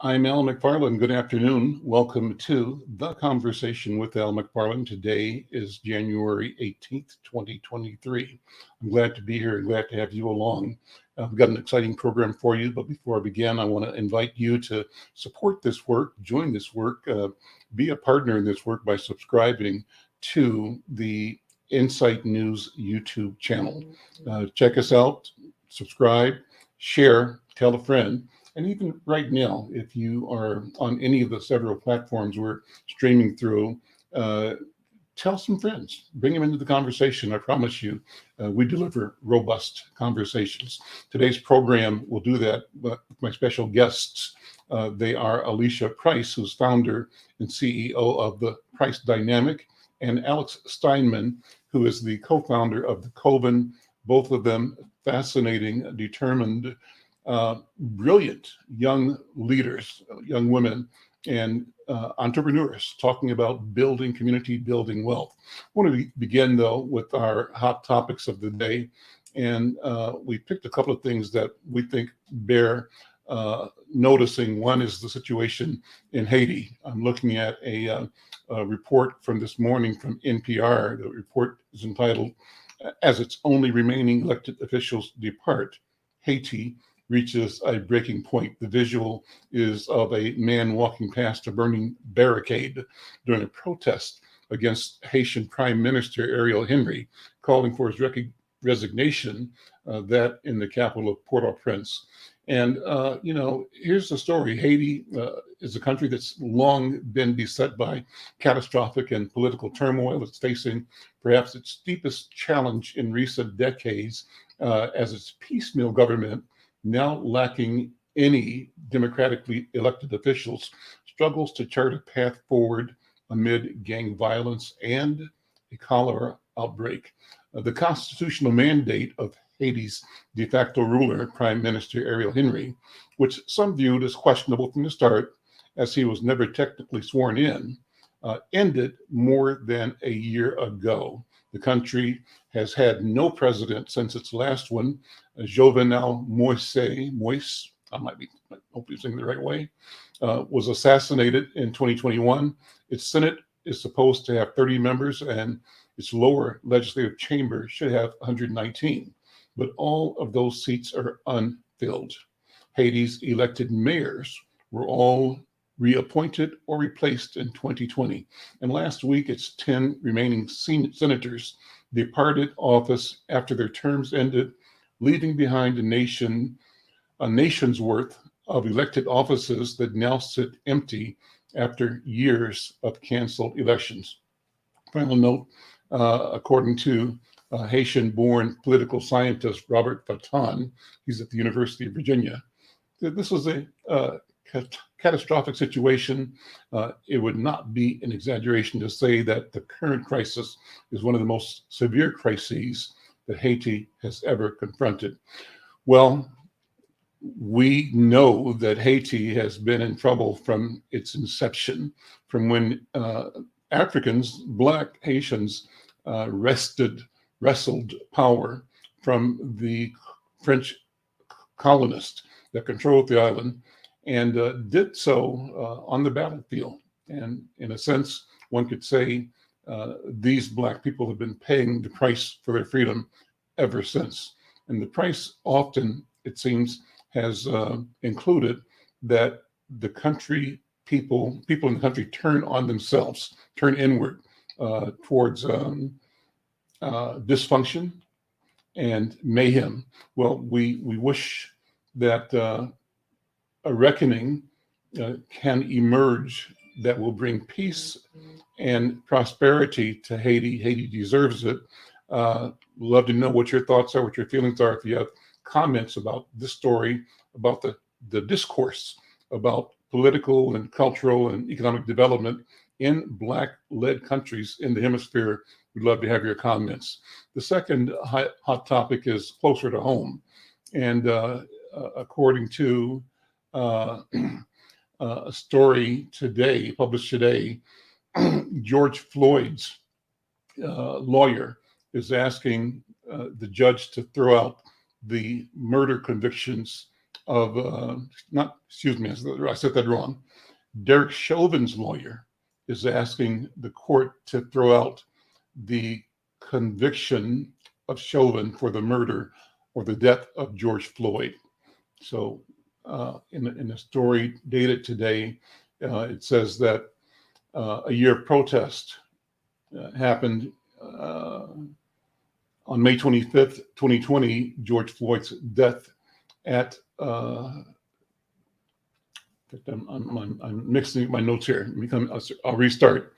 I'm Al McFarlane. Good afternoon. Welcome to the Conversation with Al McFarlane. Today is January 18th, 2023. I'm glad to be here and glad to have you along. We've got an exciting program for you, but before I begin, I want to invite you to support this work, join this work, be a partner in this work by subscribing to the Insight News YouTube channel. Check us out, subscribe, share, tell a friend. And even right now, if you are on any of the several platforms we're streaming through, tell some friends, bring them into the conversation. I promise you, we deliver robust conversations. Today's program will do that with my special guests. They are Alysha Price, who's founder and CEO of the Price Dynamic, and Alex Steinman, who is the co-founder of the Coven. Both of them fascinating, determined, brilliant young leaders, young women, and entrepreneurs talking about building community, building wealth. I want to begin, though, with our hot topics of the day. And we picked a couple of things that we think bear noticing. One is the situation in Haiti. I'm looking at a report from this morning from NPR. The report is entitled, "As its only remaining elected officials depart, Haiti reaches a breaking point." The visual is of a man walking past a burning barricade during a protest against Haitian Prime Minister Ariel Henry, calling for his resignation, that in the capital of Port-au-Prince. And, here's the story. Haiti is a country that's long been beset by catastrophic and political turmoil. It's facing perhaps its deepest challenge in recent decades as its piecemeal government, now lacking any democratically elected officials, struggles to chart a path forward amid gang violence and a cholera outbreak. The constitutional mandate of Haiti's de facto ruler, Prime Minister Ariel Henry, which some viewed as questionable from the start, as he was never technically sworn in, ended more than a year ago. The country has had no president since its last one. Jovenel Moise, I hope I'm saying the right way, was assassinated in 2021. Its Senate is supposed to have 30 members, and its lower legislative chamber should have 119. But all of those seats are unfilled. Haiti's elected mayors were all reappointed or replaced in 2020. And last week, its 10 remaining senators departed office after their terms ended, leaving behind a nation's worth of elected offices that now sit empty after years of canceled elections. Final note, according to Haitian-born political scientist Robert Fatton, he's at the University of Virginia, this was a catastrophic situation. It would not be an exaggeration to say that the current crisis is one of the most severe crises that Haiti has ever confronted. Well, we know that Haiti has been in trouble from its inception, from when Africans, Black Haitians, wrestled power from the French colonists that controlled the island, and did so on the battlefield. And in a sense, one could say these Black people have been paying the price for their freedom ever since. And the price often, it seems, has included that the country, people in the country turn on themselves, turn inward towards dysfunction and mayhem. Well, we wish that a reckoning can emerge that will bring peace and prosperity to Haiti. Haiti deserves it. Love to know what your thoughts are, what your feelings are. If you have comments about this story, about the discourse about political and cultural and economic development in Black-led countries in the hemisphere, we'd love to have your comments. The second hot topic is closer to home. And according to a story today, published today, George Floyd's lawyer is asking the judge to throw out the murder convictions not, excuse me, I said that wrong. Derek Chauvin's lawyer is asking the court to throw out the conviction of Chauvin for the murder or the death of George Floyd. So in the story dated today, it says that a year of protest happened on May 25th, 2020, George Floyd's death at, I'm mixing my notes here. I'll restart.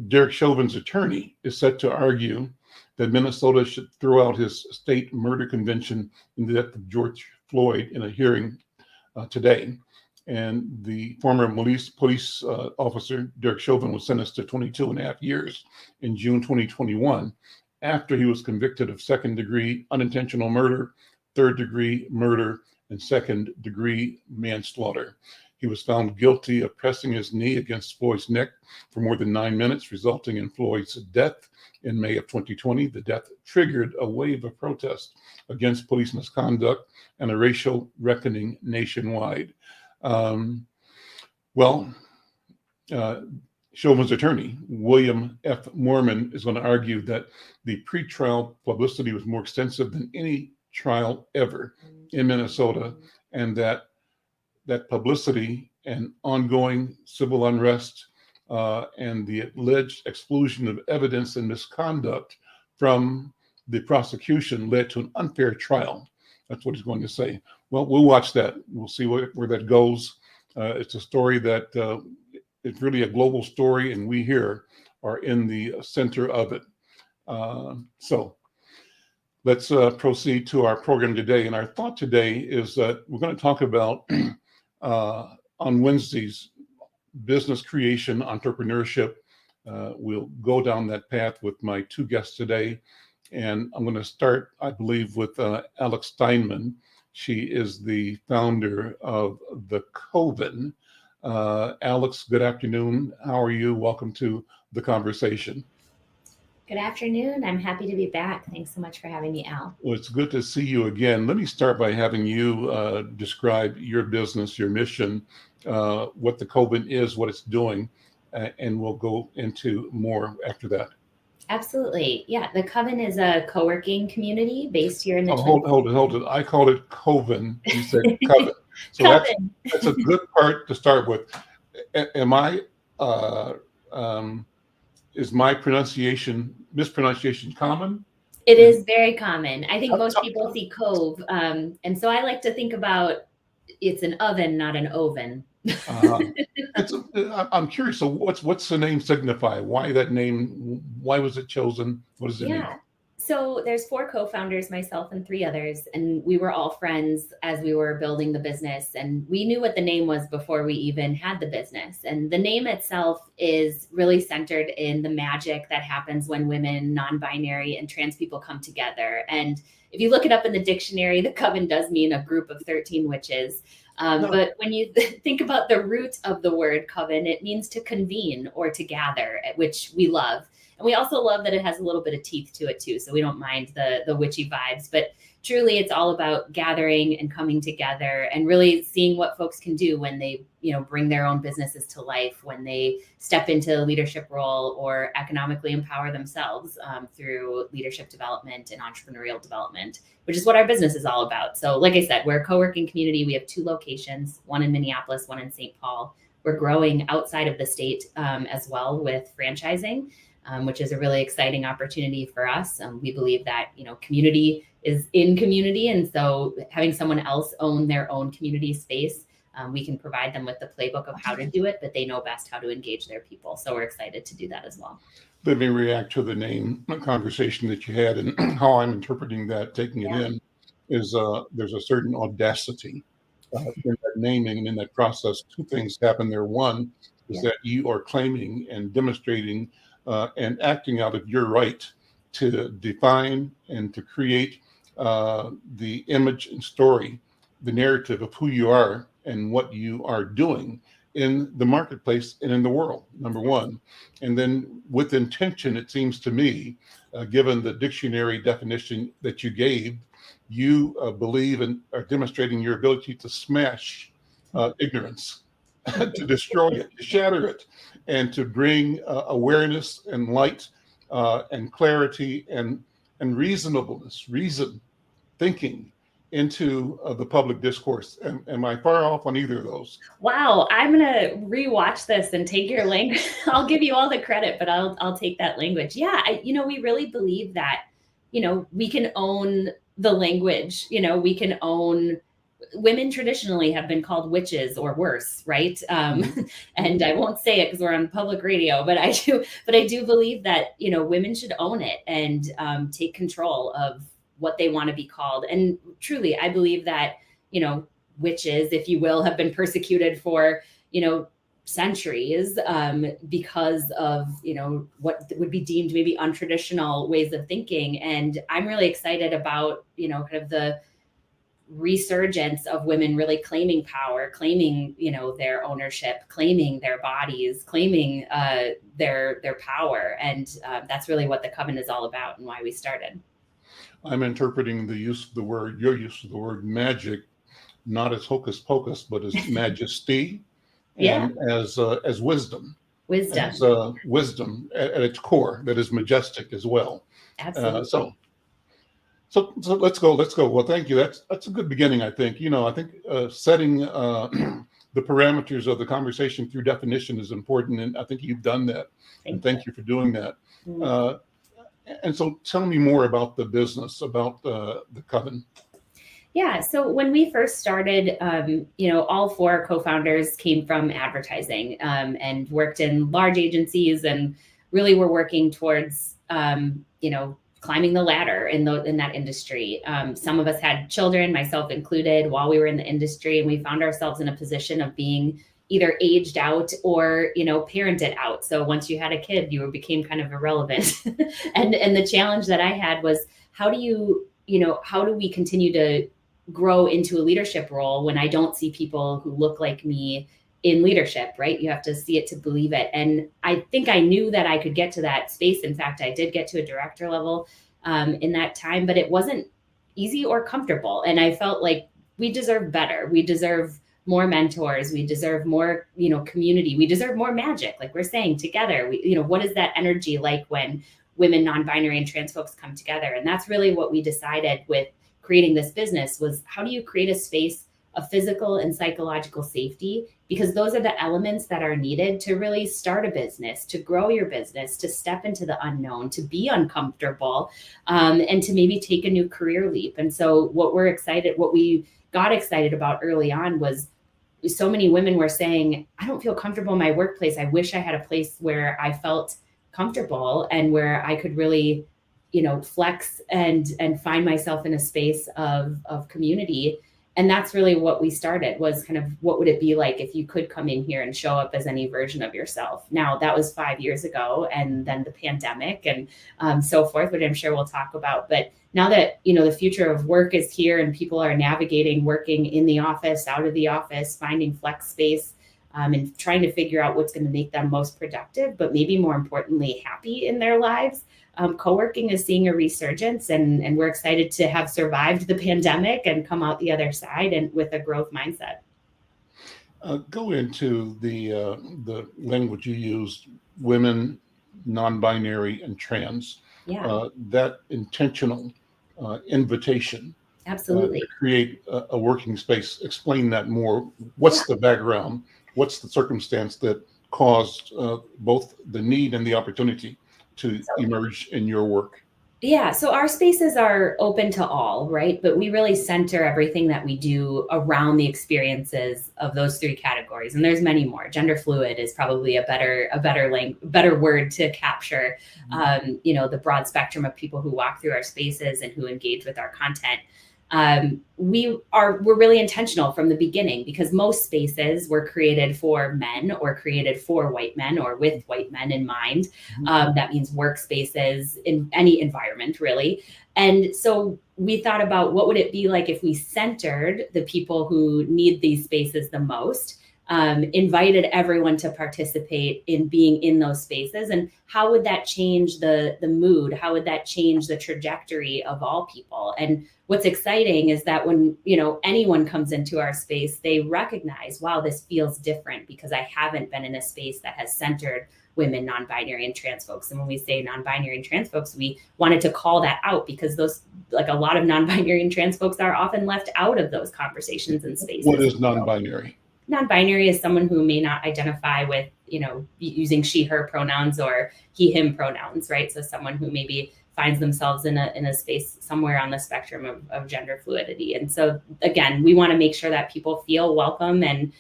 Derek Chauvin's attorney is set to argue that Minnesota should throw out his state murder conviction in the death of George Floyd in a hearing today. And the former police officer, Derek Chauvin, was sentenced to 22 and a half years in June 2021 after he was convicted of second-degree unintentional murder, third-degree murder, and second-degree manslaughter. He was found guilty of pressing his knee against Floyd's neck for more than 9 minutes, resulting in Floyd's death in May of 2020. The death triggered a wave of protest against police misconduct and a racial reckoning nationwide. Chauvin's attorney, William F. Mormon, is going to argue that the pretrial publicity was more extensive than any trial ever in Minnesota, and that publicity and ongoing civil unrest and the alleged exclusion of evidence and misconduct from the prosecution led to an unfair trial. That's what he's going to say. Well, we'll watch that. We'll see where that goes. It's a story that it's really a global story, and we here are in the center of it. So let's proceed to our program today. And our thought today is that we're going to talk about on Wednesdays, business creation, entrepreneurship. We'll go down that path with my two guests today. And I'm going to start, I believe, with Alex Steinman. She is the founder of the Coven. Alex, good afternoon. How are you? Welcome to the conversation. Good afternoon. I'm happy to be back. Thanks so much for having me, Al. Well, it's good to see you again. Let me start by having you describe your business, your mission, what the Coven is, what it's doing, and we'll go into more after that. Absolutely. Yeah, the Coven is a co-working community based here in the Hold it. I called it Coven. You said Coven. So Coven. That's a good part to start with. Is my mispronunciation common? It is very common. I think most people see Cove. And so I like to think about it's an oven, not an oven. I'm curious. So what's the name signify? Why that name? Why was it chosen? What does it mean? So there's 4 co-founders, myself and 3 others, and we were all friends as we were building the business. And we knew what the name was before we even had the business. And the name itself is really centered in the magic that happens when women, non-binary, and trans people come together. And if you look it up in the dictionary, the Coven does mean a group of 13 witches. But when you think about the root of the word Coven, it means to convene or to gather, which we love. And we also love that it has a little bit of teeth to it too. So we don't mind the witchy vibes, but truly it's all about gathering and coming together and really seeing what folks can do when they, bring their own businesses to life, when they step into a leadership role or economically empower themselves through leadership development and entrepreneurial development, which is what our business is all about. So like I said, we're a co-working community. We have 2 locations, one in Minneapolis, one in St. Paul. We're growing outside of the state as well with franchising. Which is a really exciting opportunity for us. We believe that, community is in community. And so having someone else own their own community space, we can provide them with the playbook of how to do it, but they know best how to engage their people. So we're excited to do that as well. Let me react to the name conversation that you had, and how I'm interpreting that, taking it in, is there's a certain audacity in that naming and in that process. 2 things happen there. One is that you are claiming and demonstrating and acting out of your right to define and to create the image and story, the narrative of who you are and what you are doing in the marketplace and in the world, number one. And then with intention, it seems to me, given the dictionary definition that you gave, you believe and are demonstrating your ability to smash ignorance, to destroy it, to shatter it, and to bring awareness and light and clarity and reason thinking into the public discourse. Am I far off on either of those? Wow, I'm gonna rewatch this and take your language. I'll give you all the credit, but I'll take that language. Yeah, we really believe that, we can own the language. We can own. Women traditionally have been called witches or worse, right? And I won't say it because we're on public radio, but I do believe that women should own it and take control of what they want to be called. And truly, I believe that witches, if you will, have been persecuted for centuries because of what would be deemed maybe untraditional ways of thinking. And I'm really excited about kind of the resurgence of women really claiming power, claiming their ownership, claiming their bodies, claiming their power. And that's really what the Coven is all about and why we started. I'm interpreting your use of the word magic, not as hocus pocus, but as majesty, and as wisdom. As wisdom at its core, that is majestic as well. Absolutely. So let's go. Well, thank you. That's a good beginning, I think. I think setting the parameters of the conversation through definition is important, and I think you've done that. Thank you for doing that. Mm-hmm. And so tell me more about the business, about the Coven. Yeah. So when we first started, all four co-founders came from advertising and worked in large agencies and really were working towards, climbing the ladder in that industry. Some of us had children, myself included, while we were in the industry, and we found ourselves in a position of being either aged out or, parented out. So once you had a kid, you became kind of irrelevant. and the challenge that I had was how do we continue to grow into a leadership role when I don't see people who look like me in leadership, right? You have to see it to believe it. And I think I knew that I could get to that space. In fact, I did get to a director level in that time, but it wasn't easy or comfortable. And I felt like we deserve better. We deserve more mentors. We deserve more, community. We deserve more magic. Like we're saying together, what is that energy like when women, non-binary and trans folks come together? And that's really what we decided with creating this business was how do you create a space of physical and psychological safety? Because those are the elements that are needed to really start a business, to grow your business, to step into the unknown, to be uncomfortable, and to maybe take a new career leap. And so what we got excited about early on was so many women were saying, I don't feel comfortable in my workplace. I wish I had a place where I felt comfortable and where I could really, flex and find myself in a space of community. And that's really what we started was kind of what would it be like if you could come in here and show up as any version of yourself. Now that was 5 years ago, and then the pandemic and so forth, which I'm sure we'll talk about. But now that, the future of work is here and people are navigating working in the office, out of the office, finding flex space and trying to figure out what's going to make them most productive, but maybe more importantly, happy in their lives. Co-working is seeing a resurgence, and we're excited to have survived the pandemic and come out the other side and with a growth mindset. Go into the language you used, women, non-binary, and trans. Yeah. That intentional invitation. Absolutely. To create a working space. Explain that more. What's the background? What's the circumstance that caused both the need and the opportunity to emerge in your work? Yeah, so our spaces are open to all, right? But we really center everything that we do around the experiences of those three categories. And there's many more. Gender fluid is probably a better word to capture, the broad spectrum of people who walk through our spaces and who engage with our content. We're really intentional from the beginning because most spaces were created for men or created for white men or with white men in mind. That means workspaces in any environment, really. And so we thought about what would it be like if we centered the people who need these spaces the most invited everyone to participate in being in those spaces. And how would that change the mood? How would that change the trajectory of all people? And what's exciting is that when, anyone comes into our space, they recognize, wow, this feels different because I haven't been in a space that has centered women, non-binary, and trans folks. And when we say non-binary and trans folks, we wanted to call that out because those, like a lot of non-binary and trans folks, are often left out of those conversations and spaces. What is non-binary? Non-binary is someone who may not identify with, using she, her pronouns or he, him pronouns, right? So someone who maybe finds themselves in a space somewhere on the spectrum of gender fluidity. And so again, we want to make sure that people feel welcome and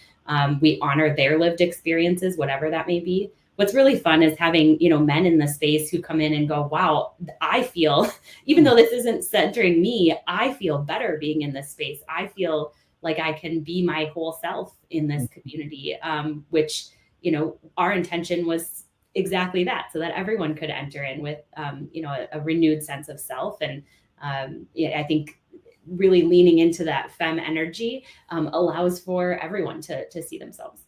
we honor their lived experiences, whatever that may be. What's really fun is having, men in the space who come in and go, wow, I feel, even though this isn't centering me, I feel better being in this space. I feel like I can be my whole self in this community, which, our intention was exactly that, so that everyone could enter in with, a renewed sense of self. And I think really leaning into that femme energy allows for everyone to see themselves.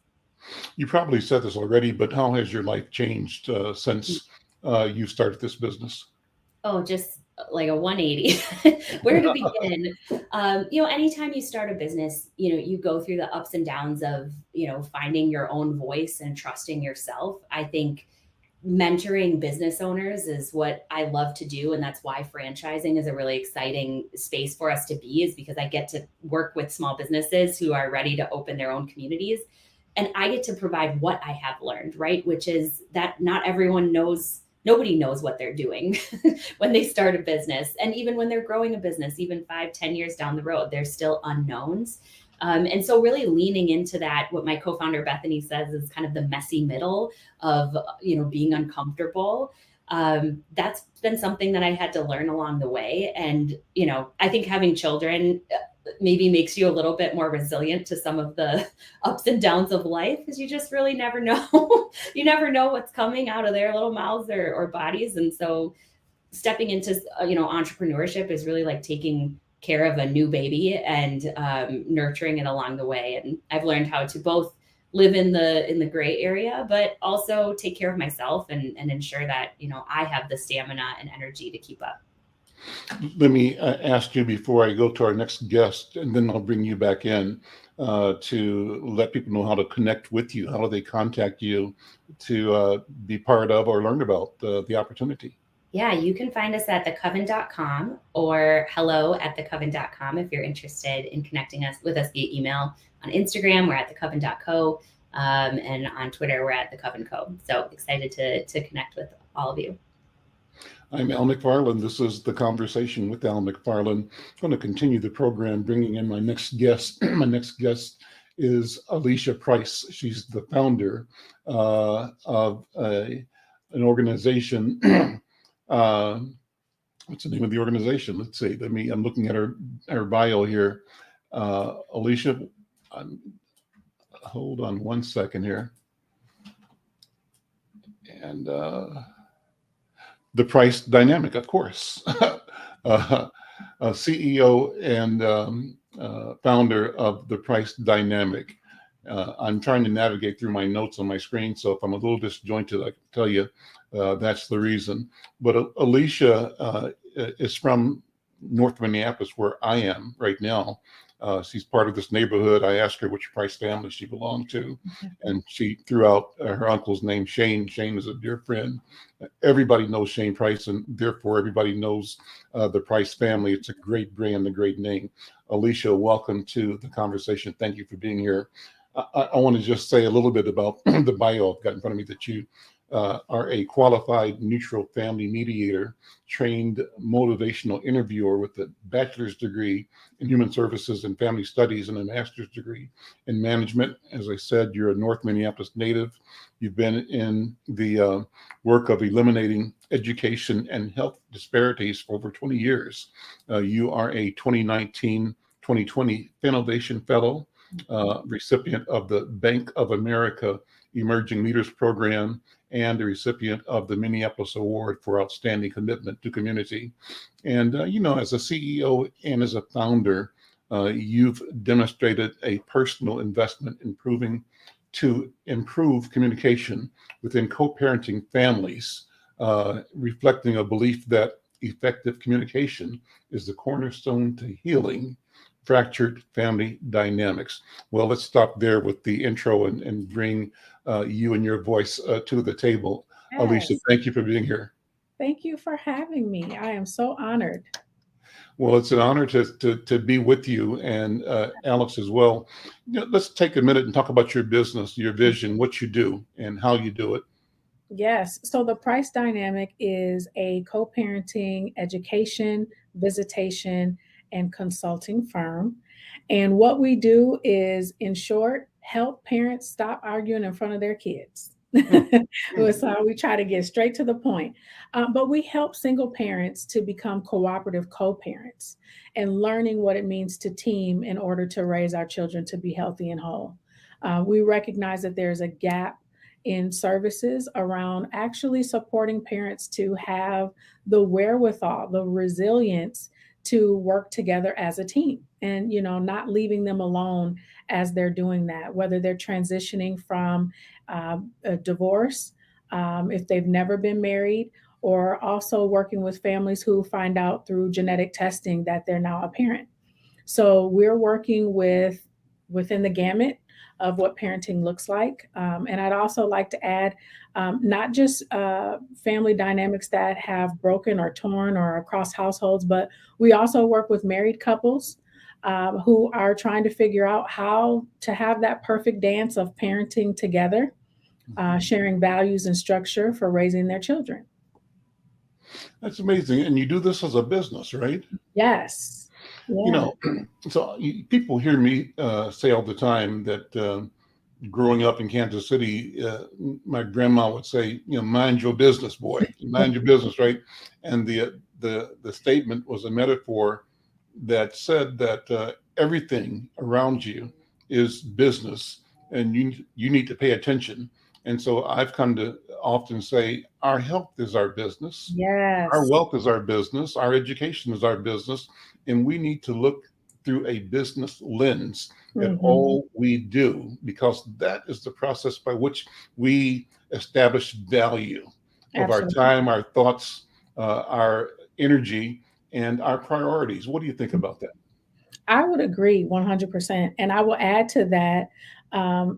You probably said this already, but how has your life changed since you started this business? Oh, just like a 180. Where to begin? Anytime you start a business, you go through the ups and downs of, finding your own voice and trusting yourself. I think mentoring business owners is what I love to do. And that's why franchising is a really exciting space for us to be, is because I get to work with small businesses who are ready to open their own communities. And I get to provide what I have learned, right? Which is that not everyone knows, nobody knows what they're doing when they start a business. And even when they're growing a business, even 5-10 years down the road, there's still unknowns. And so really leaning into that, what my co-founder Bethany says is kind of the messy middle of, being uncomfortable. That's been something that I had to learn along the way. And, I think having children maybe makes you a little bit more resilient to some of the ups and downs of life, because you just really never know. You never know what's coming out of their little mouths or bodies. And so stepping into, entrepreneurship is really like taking care of a new baby and nurturing it along the way. And I've learned how to both live in the gray area, but also take care of myself and ensure that, I have the stamina and energy to keep up. Let me ask you before I go to our next guest, and then I'll bring you back in to let people know how to connect with you. How do they contact you to be part of or learn about the opportunity? Yeah, you can find us at thecoven.com or hello@thecoven.com if you're interested in connecting with us via email. On Instagram, we're at thecoven.co, and on Twitter, we're at thecoven.co. So excited to connect with all of you. I'm Al McFarlane. This is The Conversation with Al McFarlane. I'm going to continue the program, bringing in my next guest. My next guest is Alysha Price. She's the founder of an organization. What's the name of the organization? Let's see. I'm looking at her bio here. Alysha, hold on one second here. And the Price Dynamic, of course. CEO and founder of the Price Dynamic. I'm trying to navigate through my notes on my screen, so if I'm a little disjointed, I can tell you that's the reason. But Alysha is from North Minneapolis, where I am right now. She's part of this neighborhood. I asked her which Price family she belonged to, and she threw out her uncle's name, Shane. Shane is a dear friend. Everybody knows Shane Price, and therefore everybody knows the Price family. It's a great brand, a great name. Alysha, welcome to the conversation. Thank you for being here. I want to just say a little bit about the bio I've got in front of me, that you are a qualified neutral family mediator, trained motivational interviewer with a bachelor's degree in human services and family studies and a master's degree in management. As I said, you're a North Minneapolis native. You've been in the work of eliminating education and health disparities for over 20 years. You are a 2019-2020 Innovation Fellow, recipient of the Bank of America Emerging Leaders Program, and a recipient of the Minneapolis Award for Outstanding Commitment to Community. And, as a CEO and as a founder, you've demonstrated a personal investment to improve communication within co-parenting families, reflecting a belief that effective communication is the cornerstone to healing fractured family dynamics. Well, let's stop there with the intro and bring you and your voice to the table. Alysha, Yes. thank you for being here. Thank you for having me. I am so honored. Well, it's an honor to be with you and Alex as well. Let's take a minute and talk about your business, your vision, what you do, and how you do it. Yes. So the Price Dynamic is a co-parenting education, visitation, and consulting firm. And what we do is, in short, help parents stop arguing in front of their kids. So we try to get straight to the point. But we help single parents to become cooperative co-parents and learning what it means to team in order to raise our children to be healthy and whole. We recognize that there's a gap in services around actually supporting parents to have the wherewithal, the resilience to work together as a team and, not leaving them alone as they're doing that, whether they're transitioning from a divorce, if they've never been married, or also working with families who find out through genetic testing that they're now a parent. So we're working within the gamut of what parenting looks like. And I'd also like to add not just family dynamics that have broken or torn or across households, but we also work with married couples who are trying to figure out how to have that perfect dance of parenting together, sharing values and structure for raising their children. That's amazing. And you do this as a business, right? Yes. Yeah. So people hear me say all the time that growing up in Kansas City, my grandma would say, mind your business, boy, mind your business, right? And the statement was a metaphor that said that everything around you is business, and you need to pay attention. And so I've come to often say, our health is our business. Yes. Our wealth is our business. Our education is our business. And we need to look through a business lens at all we do, because that is the process by which we establish value of our time, our thoughts, our energy, and our priorities. What do you think about that? I would agree 100%. And I will add to that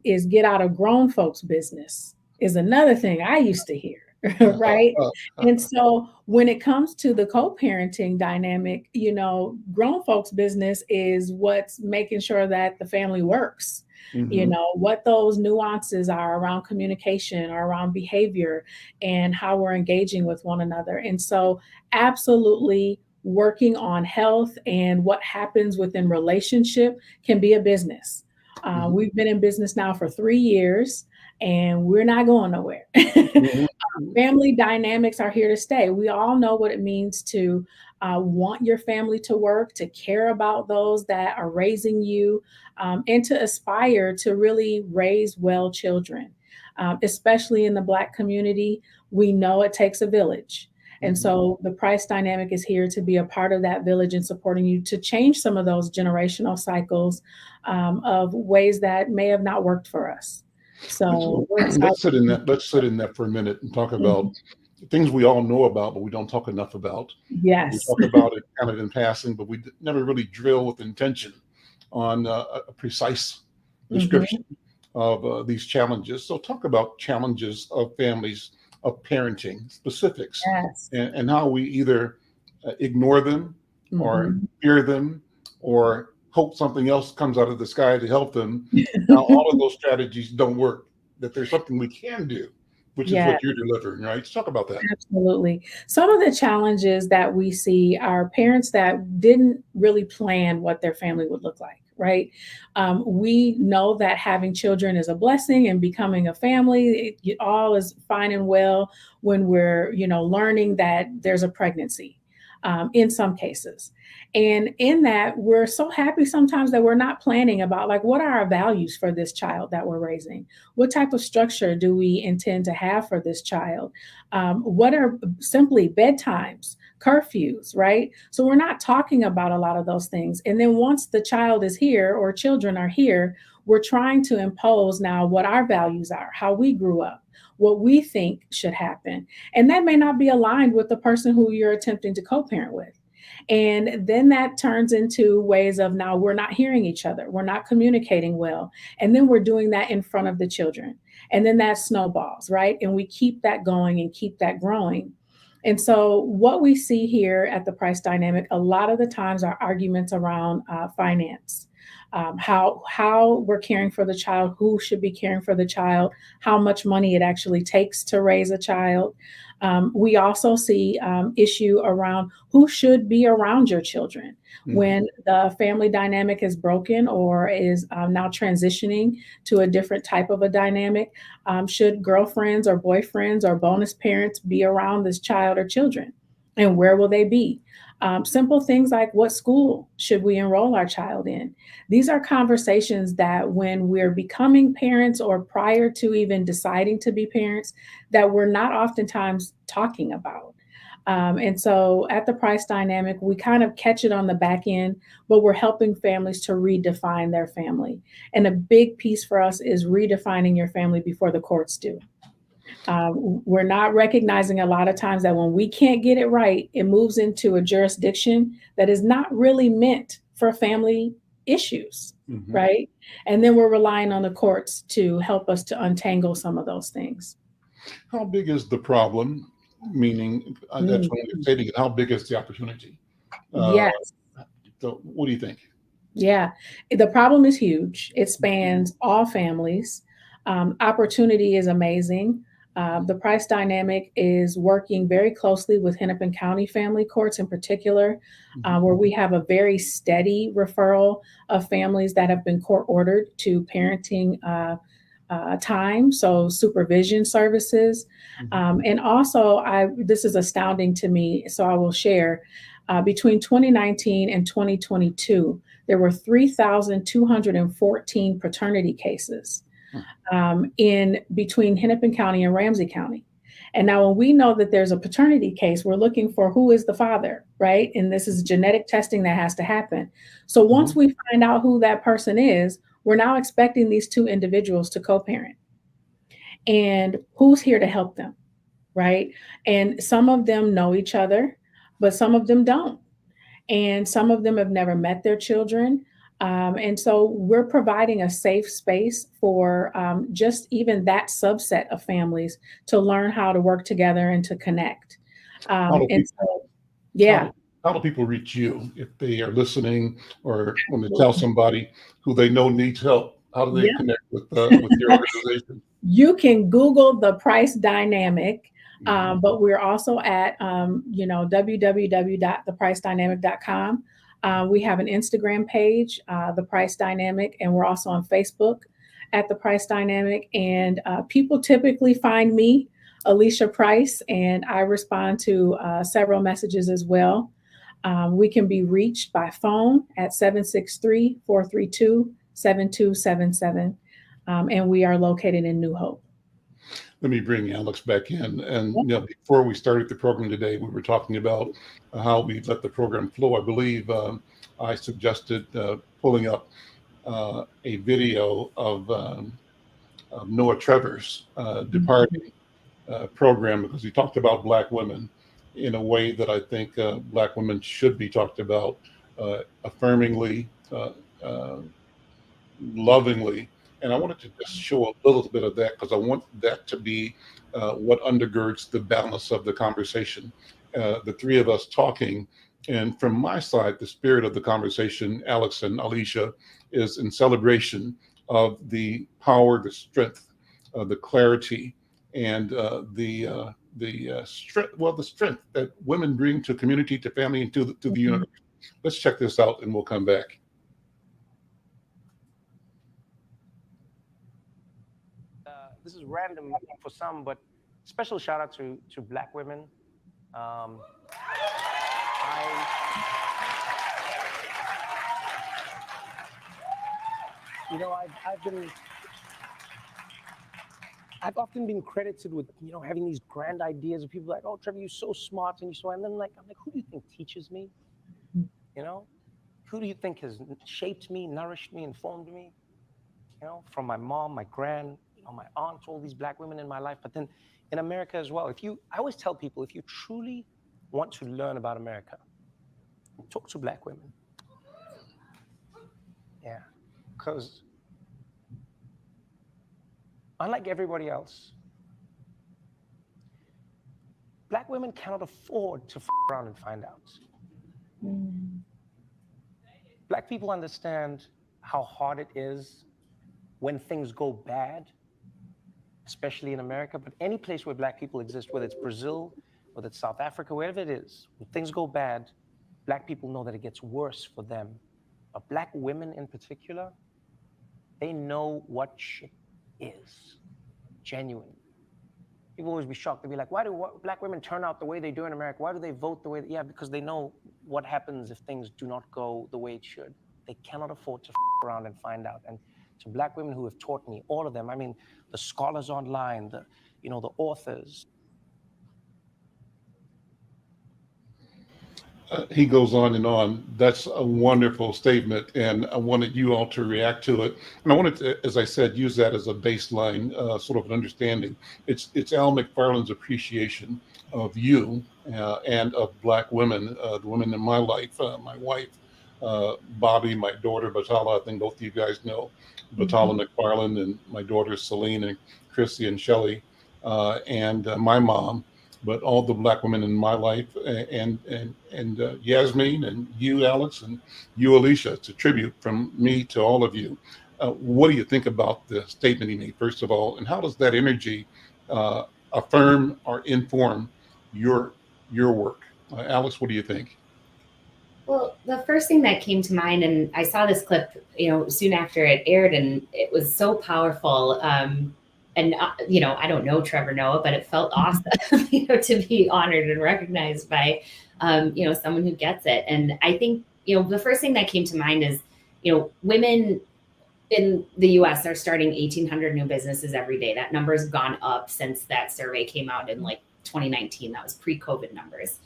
is get out of grown folks' business is another thing I used to hear. Right. And so when it comes to the co-parenting dynamic, grown folks' business is what's making sure that the family works. What those nuances are around communication or around behavior and how we're engaging with one another. And so absolutely working on health and what happens within relationship can be a business. We've been in business now for 3 years and we're not going nowhere. Family dynamics are here to stay. We all know what it means to want your family to work, to care about those that are raising you, and to aspire to really raise well children. Especially in the Black community, we know it takes a village. And so the Price Dynamic is here to be a part of that village and supporting you to change some of those generational cycles of ways that may have not worked for us. So let's sit in that for a minute and talk about things we all know about, but we don't talk enough about. Yes. We talk about it kind of in passing, but we never really drill with intention on a precise description of these challenges. So talk about challenges of families, of parenting, specifics, and how we either ignore them or fear them or hope something else comes out of the sky to help them. Now, all of those strategies don't work, that there's something we can do, which is what you're delivering, right? Let's talk about that. Absolutely. Some of the challenges that we see are parents that didn't really plan what their family would look like, right? We know that having children is a blessing and becoming a family, it all is fine and well when we're, learning that there's a pregnancy. in some cases. And in that, we're so happy sometimes that we're not planning about like, what are our values for this child that we're raising? What type of structure do we intend to have for this child? What are simply bedtimes, curfews, right? So we're not talking about a lot of those things. And then once the child is here or children are here, we're trying to impose now what our values are, how we grew up, what we think should happen. And that may not be aligned with the person who you're attempting to co-parent with. And then that turns into ways of now we're not hearing each other. We're not communicating well. And then we're doing that in front of the children. And then that snowballs, right? And we keep that going and keep that growing. And so what we see here at the Price Dynamic, a lot of the times are arguments around finance. How we're caring for the child, who should be caring for the child, how much money it actually takes to raise a child. We also see issue around who should be around your children when the family dynamic is broken or is now transitioning to a different type of a dynamic. Should girlfriends or boyfriends or bonus parents be around this child or children? And where will they be? Simple things like what school should we enroll our child in? These are conversations that when we're becoming parents or prior to even deciding to be parents, that we're not oftentimes talking about. And so at the Price Dynamic, we kind of catch it on the back end, but we're helping families to redefine their family. And a big piece for us is redefining your family before the courts do. We're not recognizing a lot of times that when we can't get it right, it moves into a jurisdiction that is not really meant for family issues, right? And then we're relying on the courts to help us to untangle some of those things. How big is the problem? Meaning, that's when you're stating it, how big is the opportunity? Yes. So what do you think? Yeah, the problem is huge. It spans all families. Opportunity is amazing. The Price Dynamic is working very closely with Hennepin County Family Courts in particular, where we have a very steady referral of families that have been court ordered to parenting time, so supervision services. And also, this is astounding to me, so I will share, between 2019 and 2022, there were 3,214 paternity cases in between Hennepin County and Ramsey County. And now when we know that there's a paternity case, we're looking for who is the father, right? And this is genetic testing that has to happen. So once we find out who that person is, we're now expecting these two individuals to co-parent. And who's here to help them, right? And some of them know each other, but some of them don't. And some of them have never met their children. And so we're providing a safe space for just even that subset of families to learn how to work together and to connect. How do people reach you if they are listening or when they tell somebody who they know needs help? How do they connect with your organization? You can Google the Price Dynamic. But we're also at, www.thepricedynamic.com. We have an Instagram page, The Price Dynamic, and we're also on Facebook at The Price Dynamic. And people typically find me, Alysha Price, and I respond to several messages as well. We can be reached by phone at 763-432-7277. And we are located in New Hope. Let me bring Alex back in. And before we started the program today, we were talking about how we let the program flow. I believe I suggested pulling up a video of Noah Trevor's departing program, because he talked about Black women in a way that I think Black women should be talked about affirmingly, lovingly. And I wanted to just show a little bit of that because I want that to be what undergirds the balance of the conversation. The three of us talking, and from my side, the spirit of the conversation, Alex and Alysha, is in celebration of the power, the strength, the clarity, and the strength that women bring to community, to family, and to the universe. Let's check this out, and we'll come back. This is random for some, but special shout out to Black women. I've often been credited with, having these grand ideas of people like, oh, Trevor, you're so smart and and then I'm like, who do you think teaches me? Who do you think has shaped me, nourished me, informed me? From my mom, my my aunts, all these Black women in my life, but then in America as well. I always tell people, if you truly want to learn about America, talk to Black women. Yeah, because unlike everybody else, Black women cannot afford to around and find out. Black people understand how hard it is when things go bad, especially in America, but any place where Black people exist, whether it's Brazil, whether it's South Africa, wherever it is, when things go bad, Black people know that it gets worse for them. But Black women in particular, they know what shit is, genuine. People always be shocked. They'll be like, why do Black women turn out the way they do in America? Why do they vote the way they... Yeah, because they know what happens if things do not go the way it should. They cannot afford to around and find out. And to Black women who have taught me, all of them, the scholars online, the authors. He goes on and on. That's a wonderful statement, and I wanted you all to react to it. And I wanted to, as I said, use that as a baseline, sort of an understanding. It's Al McFarlane's appreciation of you and of Black women, the women in my life, my wife, Bobby, my daughter, Batala. I think both of you guys know Batala McFarlane, and my daughters, Celine and Chrissy and Shelley, and my mom. But all the Black women in my life, and Yasmin, and you, Alex, and you, Alysha. It's a tribute from me to all of you. What do you think about the statement he made, first of all, and how does that energy affirm or inform your work? Alex, what do you think? Well, the first thing that came to mind, and I saw this clip, soon after it aired, and it was so powerful. And, I don't know Trevor Noah, but it felt awesome, to be honored and recognized by, someone who gets it. And I think, the first thing that came to mind is, women in the US are starting 1,800 new businesses every day. That number has gone up since that survey came out in 2019. That was pre-COVID numbers.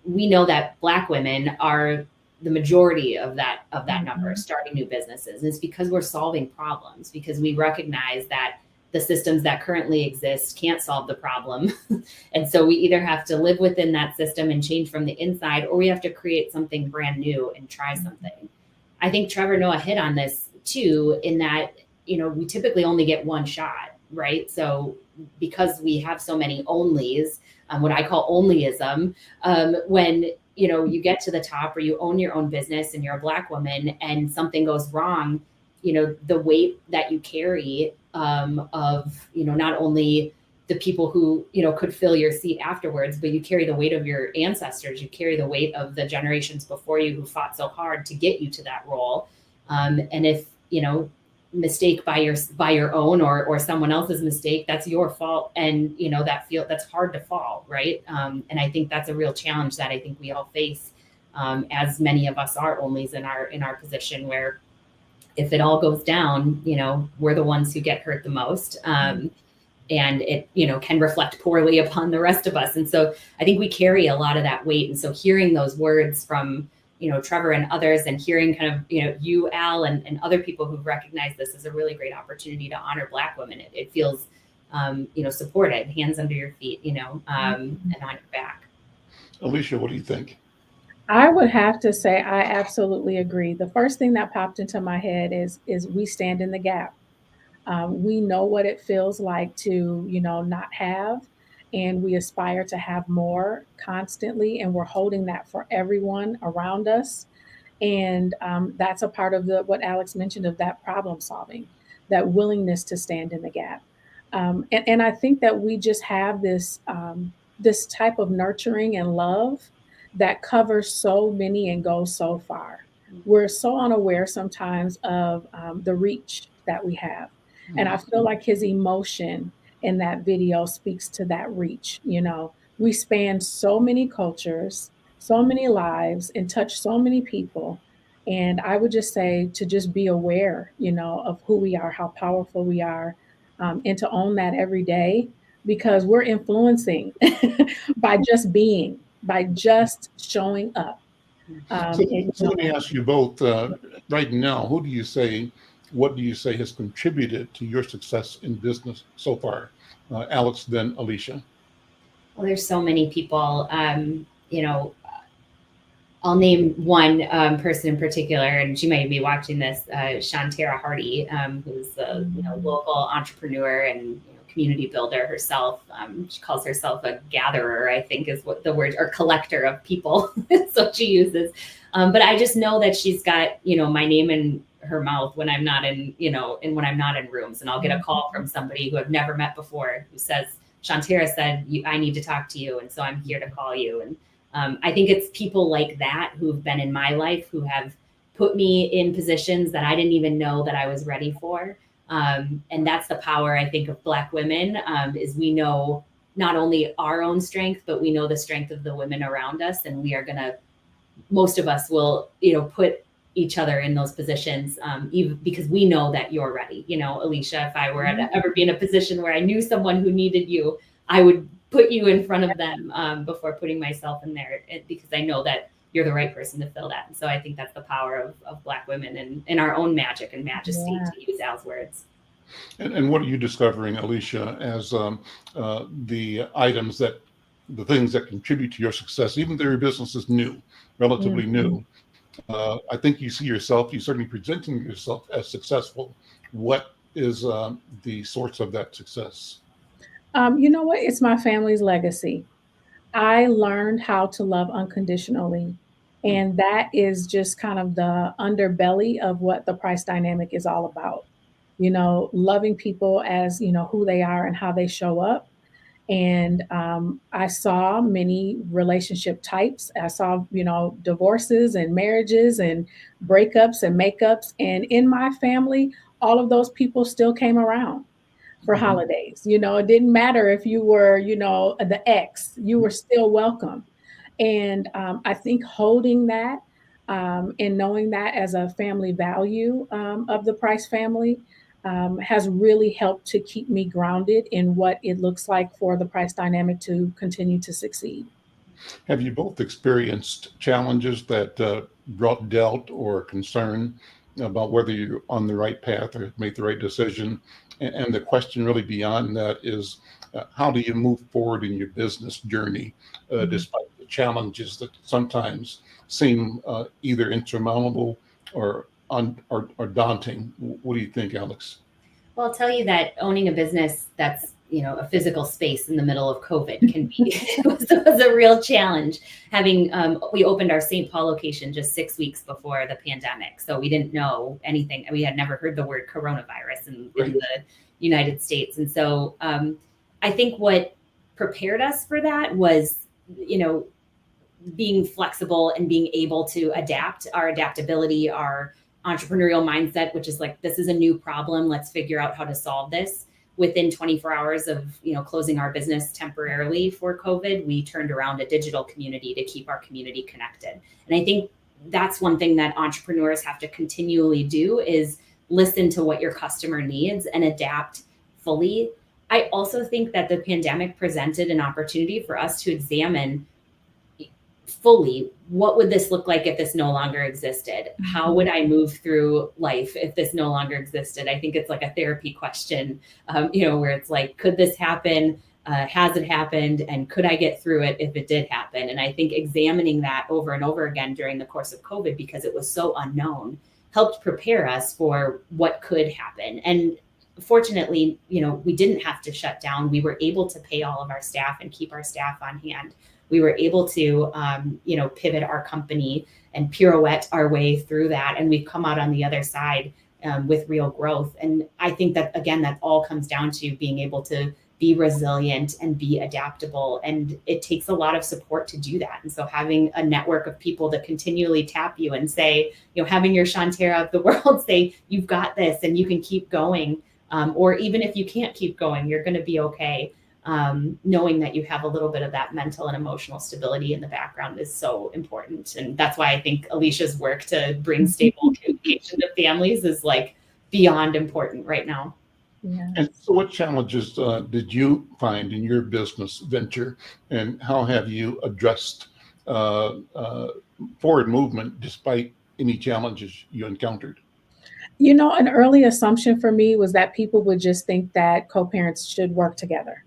We know that Black women are the majority of that number, starting new businesses. And it's because we're solving problems, because we recognize that the systems that currently exist can't solve the problem. And so we either have to live within that system and change from the inside, or we have to create something brand new and try something. I think Trevor Noah hit on this too, in that, we typically only get one shot, right? So because we have so many onlys, what I call onlyism, when, you get to the top or you own your own business and you're a Black woman and something goes wrong, the weight that you carry of, not only the people who, could fill your seat afterwards, but you carry the weight of your ancestors, you carry the weight of the generations before you who fought so hard to get you to that role. And if, mistake by your own or someone else's mistake, that's your fault. And, that's hard to fall, right? And I think that's a real challenge that I think we all face, as many of us are onlys in our position, where if it all goes down, we're the ones who get hurt the most. And it, can reflect poorly upon the rest of us. And so I think we carry a lot of that weight. And so hearing those words from, Trevor and others, and hearing kind of, you, Al, and other people who've recognized this is a really great opportunity to honor Black women. It feels, supported, hands under your feet, and on your back. Alysha, what do you think? I would have to say I absolutely agree. The first thing that popped into my head is we stand in the gap. We know what it feels like to, not have, and we aspire to have more constantly, and we're holding that for everyone around us. And that's a part of what Alex mentioned, of that problem solving, that willingness to stand in the gap. And I think that we just have this type of nurturing and love that covers so many and goes so far. We're so unaware sometimes of the reach that we have. And I feel like his emotion in that video speaks to that reach. We span so many cultures, so many lives and touched so many people. And I would just say to just be aware, of who we are, how powerful we are, and to own that every day, because we're influencing by just being, by just showing up. So let me ask you both, right now, what do you say has contributed to your success in business so far? Alex, then Alysha. Well, there's so many people. I'll name one person in particular, and she might be watching this, Shantara Hardy, who's a local entrepreneur and community builder herself. She calls herself a gatherer, I think is what the word, or collector of people. That's what she uses. But I just know that she's got, my name in her mouth when I'm not in, and when I'm not in rooms, and I'll get a call from somebody who I've never met before who says, Shantara said, I need to talk to you. And so I'm here to call you. And I think it's people like that who've been in my life, who have put me in positions that I didn't even know that I was ready for. And that's the power, I think, of Black women, is we know not only our own strength, but we know the strength of the women around us. And we are most of us will, put each other in those positions, even because we know that you're ready. Alysha, if I were to ever be in a position where I knew someone who needed you, I would put you in front of them before putting myself in there, because I know that you're the right person to fill that. And so I think that's the power of Black women and our own magic and majesty, to use Al's words. And what are you discovering, Alysha, as the things that contribute to your success, even though your business is new, relatively new? I think you certainly presenting yourself as successful. What is the source of that success? You know what? It's my family's legacy. I learned how to love unconditionally. And that is just kind of the underbelly of what the price dynamic is all about. Loving people as, who they are and how they show up. And I saw many relationship types. I saw, divorces and marriages and breakups and makeups. And in my family, all of those people still came around for holidays. It didn't matter if you were, the ex, you were still welcome. And I think holding that and knowing that as a family value of the Price family has really helped to keep me grounded in what it looks like for the Price dynamic to continue to succeed. Have you both experienced challenges that brought doubt or concern about whether you're on the right path or made the right decision? And the question really beyond that is, how do you move forward in your business journey despite the challenges that sometimes seem either insurmountable or daunting? What do you think, Alex? Well, I'll tell you that owning a business that's a physical space in the middle of COVID can be was a real challenge. We opened our St. Paul location just 6 weeks before the pandemic, so we didn't know anything. We had never heard the word coronavirus in the United States, and so I think what prepared us for that was being flexible and being able to adapt, our adaptability, our entrepreneurial mindset, which is like, this is a new problem. Let's figure out how to solve this. Within 24 hours of closing our business temporarily for COVID, we turned around a digital community to keep our community connected. And I think that's one thing that entrepreneurs have to continually do, is listen to what your customer needs and adapt fully. I also think that the pandemic presented an opportunity for us to examine fully, what would this look like if this no longer existed? How would I move through life if this no longer existed? I think it's like a therapy question, where it's like, could this happen? Has it happened? And could I get through it if it did happen? And I think examining that over and over again during the course of COVID, because it was so unknown, helped prepare us for what could happen. And fortunately, we didn't have to shut down. We were able to pay all of our staff and keep our staff on hand. We were able to, pivot our company and pirouette our way through that. And we've come out on the other side with real growth. And I think that, again, that all comes down to being able to be resilient and be adaptable. And it takes a lot of support to do that. And so having a network of people to continually tap you and say, having your Shantara of the world say, you've got this and you can keep going. Or even if you can't keep going, you're going to be okay. knowing that you have a little bit of that mental and emotional stability in the background is so important. And that's why I think Alysha's work to bring stable communication to families is like beyond important right now. Yeah. And so what challenges did you find in your business venture, and how have you addressed forward movement despite any challenges you encountered? An early assumption for me was that people would just think that co-parents should work together.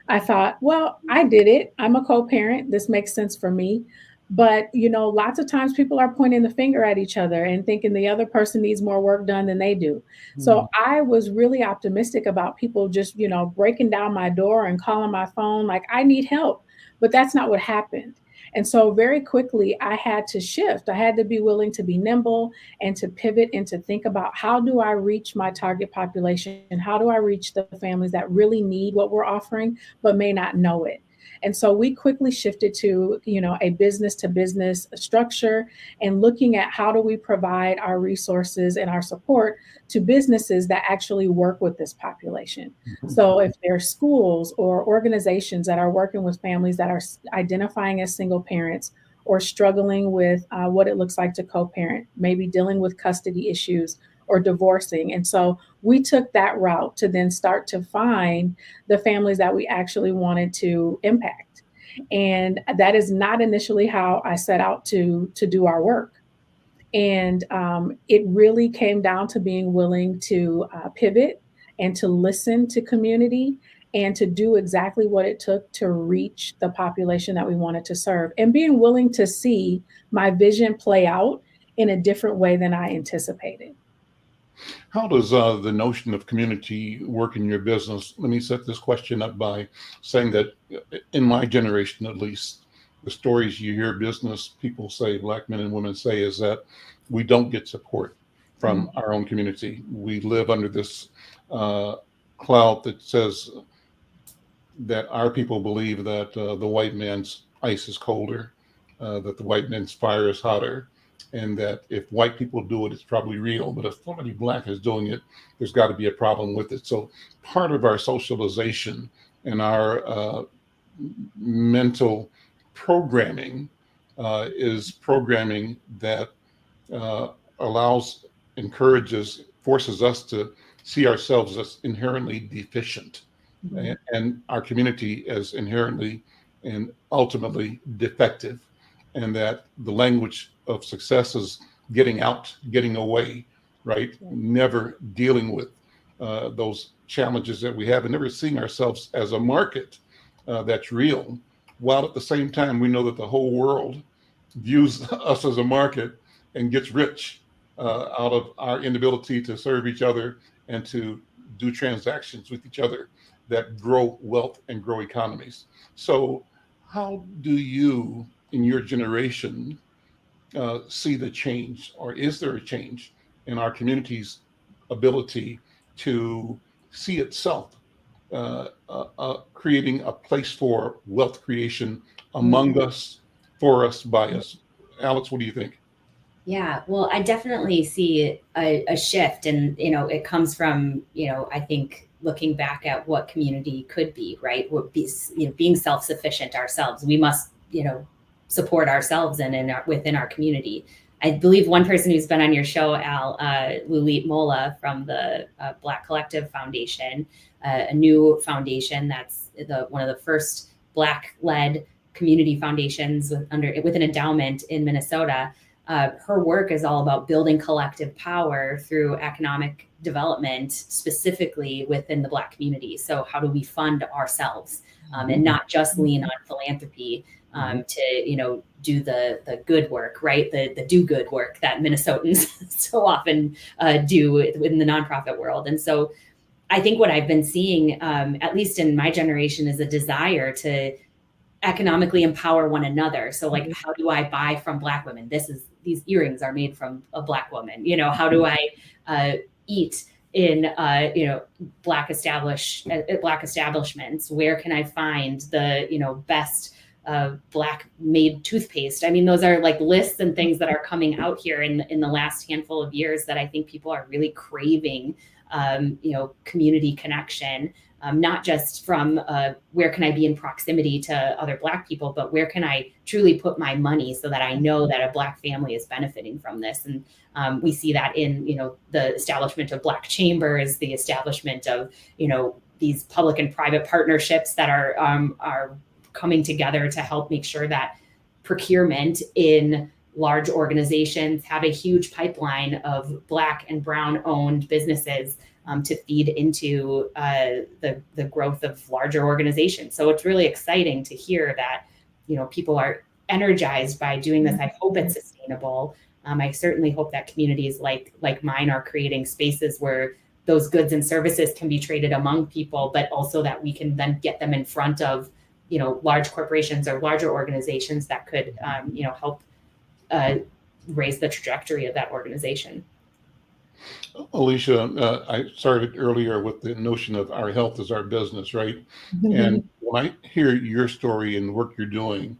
I thought, well, I did it. I'm a co-parent. This makes sense for me. But, lots of times people are pointing the finger at each other and thinking the other person needs more work done than they do. So I was really optimistic about people just, breaking down my door and calling my phone like, I need help. But that's not what happened. And so very quickly, I had to shift. I had to be willing to be nimble and to pivot and to think about, how do I reach my target population? And how do I reach the families that really need what we're offering, but may not know it? And so we quickly shifted to, a business to business structure, and looking at how do we provide our resources and our support to businesses that actually work with this population. So if there are schools or organizations that are working with families that are identifying as single parents or struggling with what it looks like to co-parent, maybe dealing with custody issues or divorcing. And so we took that route to then start to find the families that we actually wanted to impact. And that is not initially how I set out to do our work. And it really came down to being willing to pivot and to listen to community and to do exactly what it took to reach the population that we wanted to serve, and being willing to see my vision play out in a different way than I anticipated. How does the notion of community work in your business? Let me set this question up by saying that in my generation, at least, the stories you hear business people say, Black men and women say, is that we don't get support from our own community. We live under this cloud that says that our people believe that the white man's ice is colder, that the white man's fire is hotter, and that if white people do it, it's probably real. But if somebody Black is doing it, there's got to be a problem with it. So part of our socialization and our mental programming is programming that encourages, forces us to see ourselves as inherently deficient, and our community as inherently and ultimately defective, and that the language of success is getting out, getting away, right? Never dealing with those challenges that we have, and never seeing ourselves as a market that's real, while at the same time we know that the whole world views us as a market and gets rich out of our inability to serve each other and to do transactions with each other that grow wealth and grow economies. So how do you, in your generation, see the change, or is there a change in our community's ability to see itself creating a place for wealth creation among us, for us, by us? Alex, what do you think? Yeah, well, I definitely see a shift, and it comes from I think looking back at what community could be, right? Being self-sufficient ourselves. We must support ourselves and within our community. I believe one person who's been on your show, Al, Lulit Mola from the Black Collective Foundation, a new foundation that's one of the first Black-led community foundations with an endowment in Minnesota. Her work is all about building collective power through economic development, specifically within the Black community. So how do we fund ourselves and not just lean on philanthropy to do the good work, right? The do good work that Minnesotans so often do in the nonprofit world. And so I think what I've been seeing, at least in my generation, is a desire to economically empower one another. So like, how do I buy from Black women? These earrings are made from a Black woman. How do I eat in Black establishments? Where can I find the best Black made toothpaste? I mean, those are like lists and things that are coming out here in the last handful of years that I think people are really craving, community connection not just from where can I be in proximity to other Black people, but where can I truly put my money so that I know that a Black family is benefiting from this. And we see that in, the establishment of Black chambers, the establishment of, these public and private partnerships that are coming together to help make sure that procurement in large organizations have a huge pipeline of Black and Brown owned businesses to feed into the growth of larger organizations. So it's really exciting to hear that, people are energized by doing this. I hope it's sustainable. I certainly hope that communities like mine are creating spaces where those goods and services can be traded among people, but also that we can then get them in front of, large corporations or larger organizations that could, help raise the trajectory of that organization. Alysha, I started earlier with the notion of our health is our business, right? And when I hear your story and the work you're doing,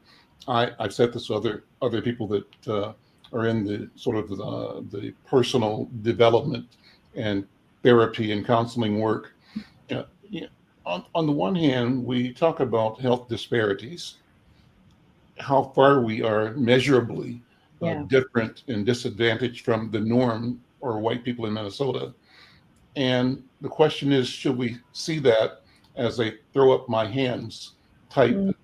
I've said this to other people that are in the sort of the personal development and therapy and counseling work. On the one hand, we talk about health disparities, how far we are measurably different and disadvantaged from the norm or white people in Minnesota. And the question is, should we see that as a throw up my hands type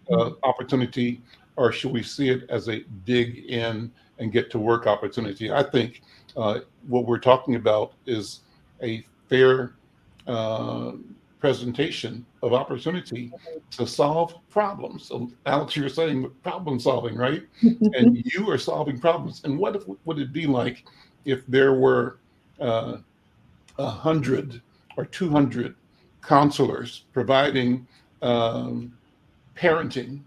opportunity, or should we see it as a dig in and get to work opportunity? I think what we're talking about is a fair presentation of opportunity to solve problems. So Alex, you're saying problem solving, right? And you are solving problems. And what would it be like if there were 100 or 200 counselors providing parenting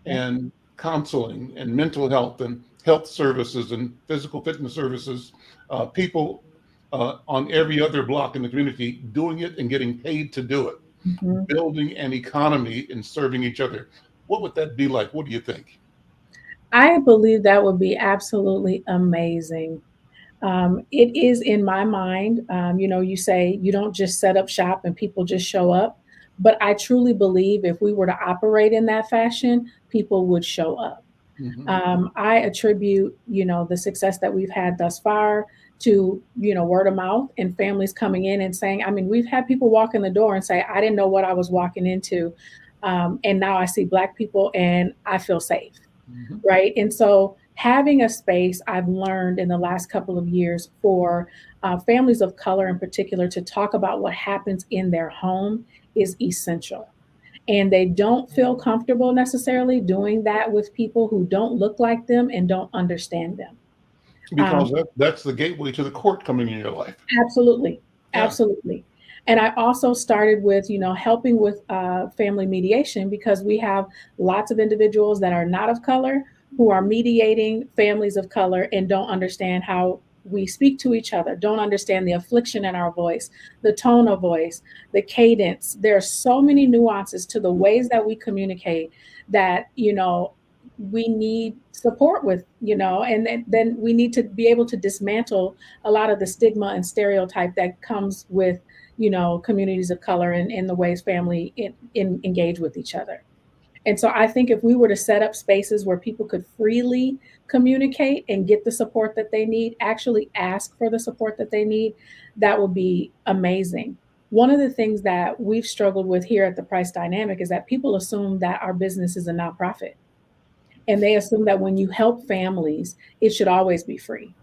and counseling and mental health and health services and physical fitness services, people on every other block in the community doing it and getting paid to do it, building an economy and serving each other? What would that be like? What do you think? I believe that would be absolutely amazing. It is in my mind, you say you don't just set up shop and people just show up, but I truly believe if we were to operate in that fashion, people would show up. I attribute, the success that we've had thus far to, word of mouth and families coming in and saying, we've had people walk in the door and say, I didn't know what I was walking into. And now I see Black people and I feel safe. Right. And so having a space, I've learned in the last couple of years for families of color in particular to talk about what happens in their home is essential. And they don't feel comfortable necessarily doing that with people who don't look like them and don't understand them. Because that's the gateway to the court coming in your life. Absolutely. Yeah. Absolutely. And I also started with, helping with family mediation, because we have lots of individuals that are not of color who are mediating families of color and don't understand how we speak to each other, don't understand the affliction in our voice, the tone of voice, the cadence. There are so many nuances to the ways that we communicate that, we need support with, and then we need to be able to dismantle a lot of the stigma and stereotype that comes with, communities of color and the ways family engage with each other. And so I think if we were to set up spaces where people could freely communicate and get the support that they need, actually ask for the support that they need, that would be amazing. One of the things that we've struggled with here at the Price Dynamic is that people assume that our business is a nonprofit. And they assume that when you help families, it should always be free.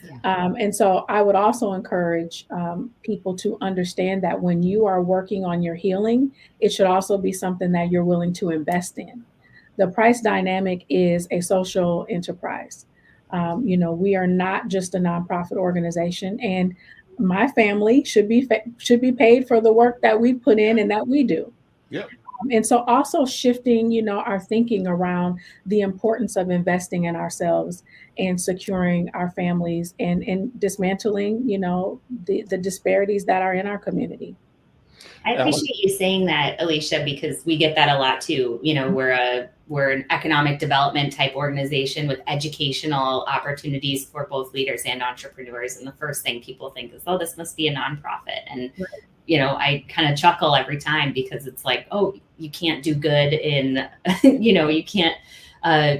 Yeah. And so I would also encourage people to understand that when you are working on your healing, it should also be something that you're willing to invest in. The Price Dynamic is a social enterprise. We are not just a nonprofit organization, and my family should be paid for the work that we put in and that we do. Yeah. And so also shifting, our thinking around the importance of investing in ourselves and securing our families and dismantling, the disparities that are in our community. I appreciate you saying that, Alysha, because we get that a lot too. We're an economic development type organization with educational opportunities for both leaders and entrepreneurs. And the first thing people think is, oh, this must be a nonprofit. And I kind of chuckle every time because it's like, oh, you can't do good in, you can't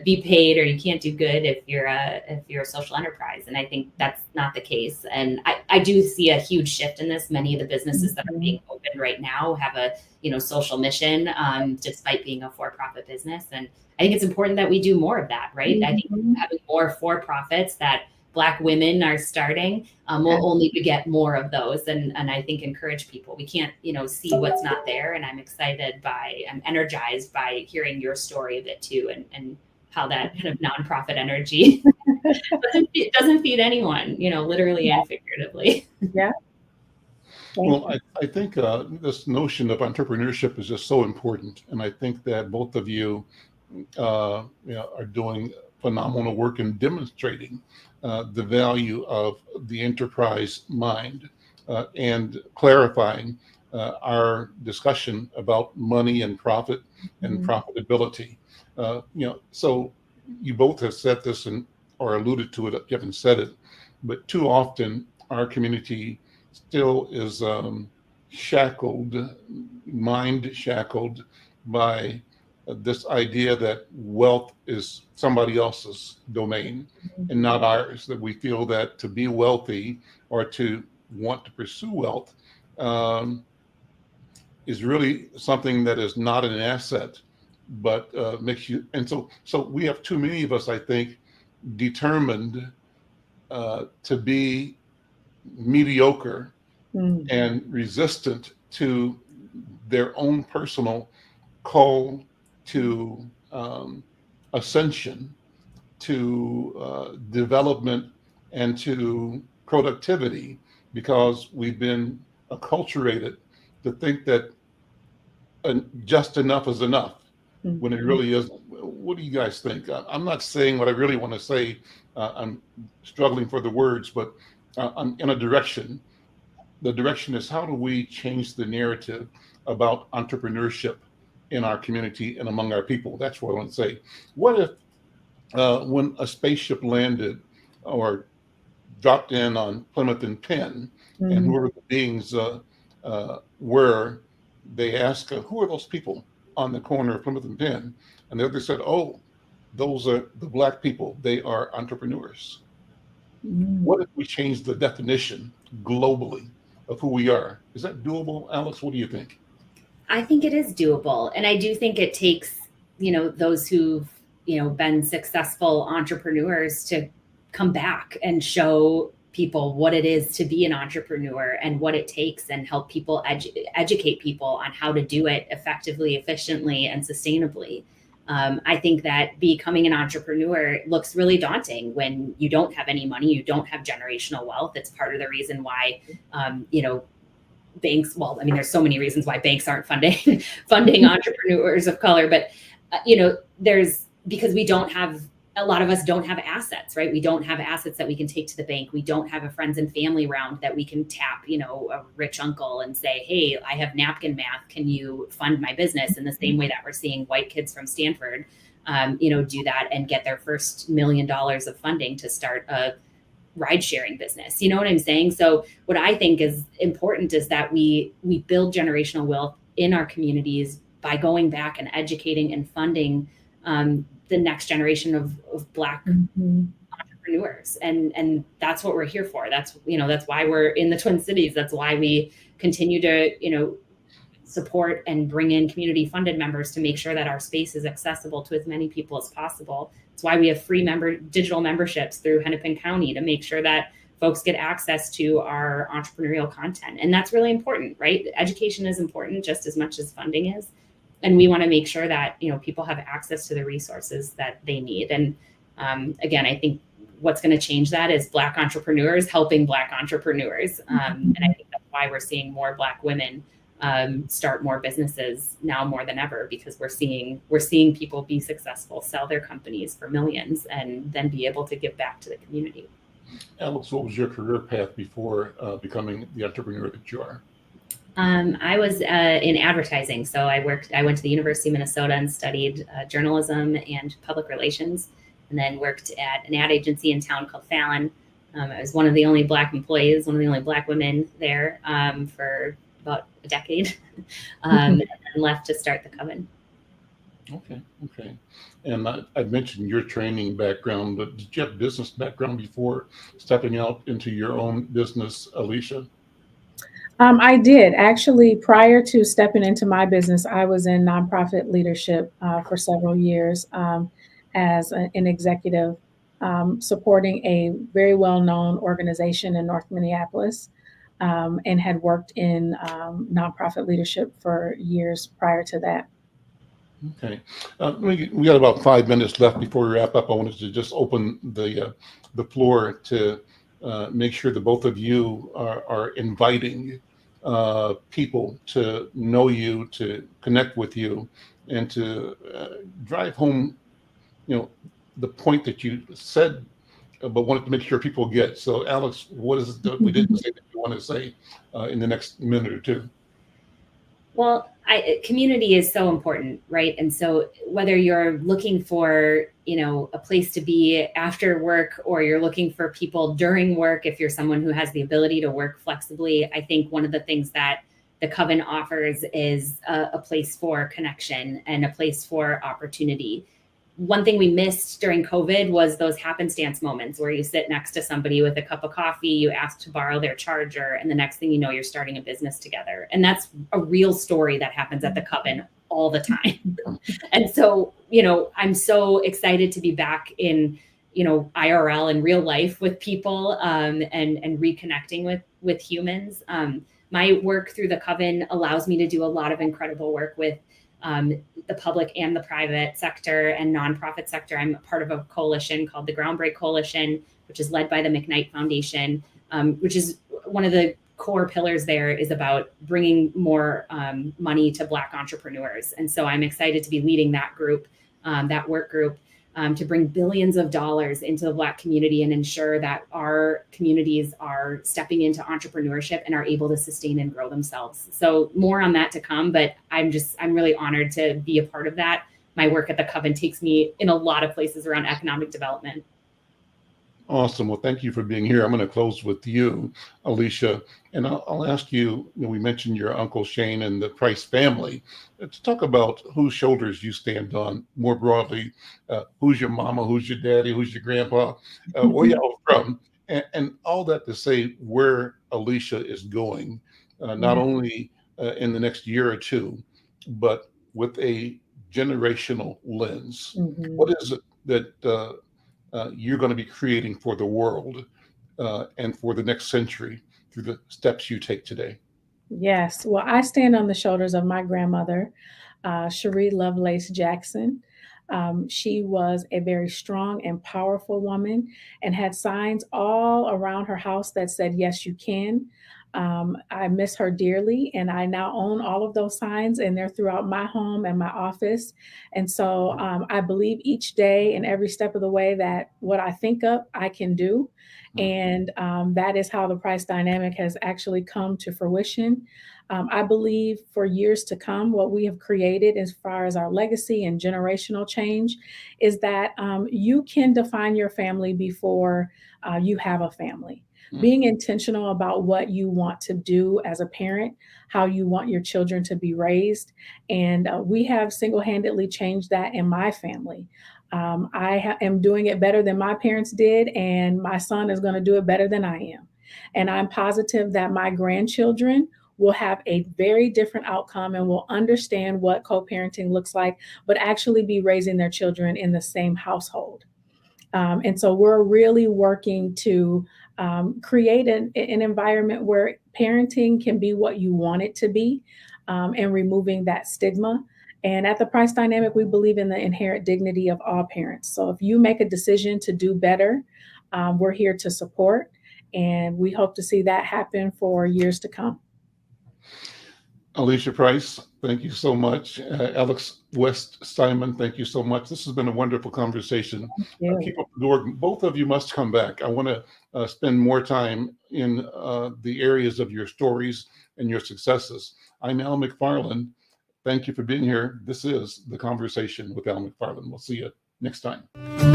be paid, or you can't do good if you're a social enterprise. And I think that's not the case. And I do see a huge shift in this. Many of the businesses that are being opened right now have a, social mission, despite being a for-profit business. And I think it's important that we do more of that, right? I think having more for-profits that Black women are starting will only beget more of those, and I think encourage people. We can't, see what's not there, and I'm energized by hearing your story of it too, and how that kind of nonprofit energy doesn't feed anyone, literally and figuratively. Yeah. Well, I think this notion of entrepreneurship is just so important, and I think that both of you, are doing phenomenal work in demonstrating the value of the enterprise mind and clarifying our discussion about money and profit and profitability. So you both have said this or alluded to it. You haven't said it, but too often our community still is mind shackled by this idea that wealth is somebody else's domain and not ours, that we feel that to be wealthy or to want to pursue wealth is really something that is not an asset, but makes you, and so we have too many of us, I think, determined to be mediocre and resistant to their own personal call to ascension, to development, and to productivity, because we've been acculturated to think that just enough is enough when it really isn't. What do you guys think? I'm not saying what I really want to say. I'm struggling for the words, but I'm in a direction. The direction is, how do we change the narrative about entrepreneurship in our community and among our people? That's what I want to say. What if when a spaceship landed or dropped in on Plymouth and Penn, and whoever the beings were, they asked, who are those people on the corner of Plymouth and Penn? And the other said, oh, those are the Black people. They are entrepreneurs. What if we change the definition globally of who we are? Is that doable, Alex? What do you think? I think it is doable. And I do think it takes, those who've, been successful entrepreneurs to come back and show people what it is to be an entrepreneur and what it takes, and help people educate people on how to do it effectively, efficiently, and sustainably. I think that becoming an entrepreneur looks really daunting when you don't have any money, you don't have generational wealth. It's part of the reason why, banks, there's so many reasons why banks aren't funding entrepreneurs of color, but, because a lot of us don't have assets, right? We don't have assets that we can take to the bank. We don't have a friends and family round that we can tap, a rich uncle and say, hey, I have napkin math. Can you fund my business? In the same way that we're seeing white kids from Stanford, do that and get their first $1 million of funding to start a ride sharing business. You know what I'm saying? So what I think is important is that we build generational wealth in our communities by going back and educating and funding the next generation of Black entrepreneurs. And that's what we're here for. That's why we're in the Twin Cities. That's why we continue to, support and bring in community funded members to make sure that our space is accessible to as many people as possible. It's why we have free digital memberships through Hennepin County to make sure that folks get access to our entrepreneurial content. And that's really important, right? Education is important just as much as funding is. And we want to make sure that, people have access to the resources that they need. And again, I think what's going to change that is Black entrepreneurs helping Black entrepreneurs. And I think that's why we're seeing more Black women start more businesses now more than ever, because we're seeing people be successful, sell their companies for millions, and then be able to give back to the community. Alex, what was your career path before becoming the entrepreneur that you are? I was in advertising. So I went to the University of Minnesota and studied journalism and public relations, and then worked at an ad agency in town called Fallon. I was one of the only Black employees, one of the only Black women there for about a decade, and then left to start the Coven. Okay. And I mentioned your training background, but did you have business background before stepping out into your own business, Alysha? I did. Actually, prior to stepping into my business, I was in nonprofit leadership for several years as an executive, supporting a very well-known organization in North Minneapolis, and had worked in nonprofit leadership for years prior to that. Okay. We got about 5 minutes left before we wrap up. I wanted to just open the floor to make sure that both of you are inviting people to know you, to connect with you, and to drive home, the point that you said, but wanted to make sure people get. So, Alex, what is it that we didn't say that you want to say in the next minute or two? Well, community is so important, right? And so whether you're looking for, a place to be after work, or you're looking for people during work, if you're someone who has the ability to work flexibly, I think one of the things that the Coven offers is a place for connection and a place for opportunity. One thing we missed during COVID was those happenstance moments where you sit next to somebody with a cup of coffee, you ask to borrow their charger, and the next thing you know, you're starting a business together. And that's a real story that happens at the Coven all the time. And so, I'm so excited to be back in, IRL and real life with people, and reconnecting with humans. My work through the Coven allows me to do a lot of incredible work with the public and the private sector and nonprofit sector. I'm a part of a coalition called the Groundbreak Coalition, which is led by the McKnight Foundation, which is one of the core pillars there is about bringing more money to Black entrepreneurs. And so I'm excited to be leading that group, that work group, to bring billions of dollars into the Black community and ensure that our communities are stepping into entrepreneurship and are able to sustain and grow themselves. So more on that to come, but I'm really honored to be a part of that. My work at the Coven takes me in a lot of places around economic development. Awesome. Well, thank you for being here. I'm going to close with you, Alysha, and I'll ask you, we mentioned your Uncle Shane and the Price family, to talk about whose shoulders you stand on more broadly. Who's your mama? Who's your daddy? Who's your grandpa? Where y'all from? And all that to say where Alysha is going, not only in the next year or two, but with a generational lens. Mhm. What is it that you're going to be creating for the world and for the next century through the steps you take today? Yes. Well, I stand on the shoulders of my grandmother, Cherie Lovelace Jackson. She was a very strong and powerful woman and had signs all around her house that said, "Yes, you can." I miss her dearly, and I now own all of those signs, and they're throughout my home and my office. And so I believe each day and every step of the way that what I think of, I can do. And that is how the price dynamic has actually come to fruition. I believe for years to come, what we have created as far as our legacy and generational change is that you can define your family before you have a family. Being intentional about what you want to do as a parent, how you want your children to be raised. And we have single-handedly changed that in my family. I am doing it better than my parents did, and my son is going to do it better than I am. And I'm positive that my grandchildren will have a very different outcome and will understand what co-parenting looks like, but actually be raising their children in the same household. And so we're really working to create an environment where parenting can be what you want it to be, and removing that stigma. And at the Price Dynamic, we believe in the inherent dignity of all parents. So if you make a decision to do better, we're here to support, and we hope to see that happen for years to come. Alysha Price, thank you so much. Alex Steinman, thank you so much. This has been a wonderful conversation. Keep up the good work. Both of you must come back. I want to spend more time in the areas of your stories and your successes. I'm Al McFarlane. Thank you for being here. This is The Conversation with Al McFarlane. We'll see you next time.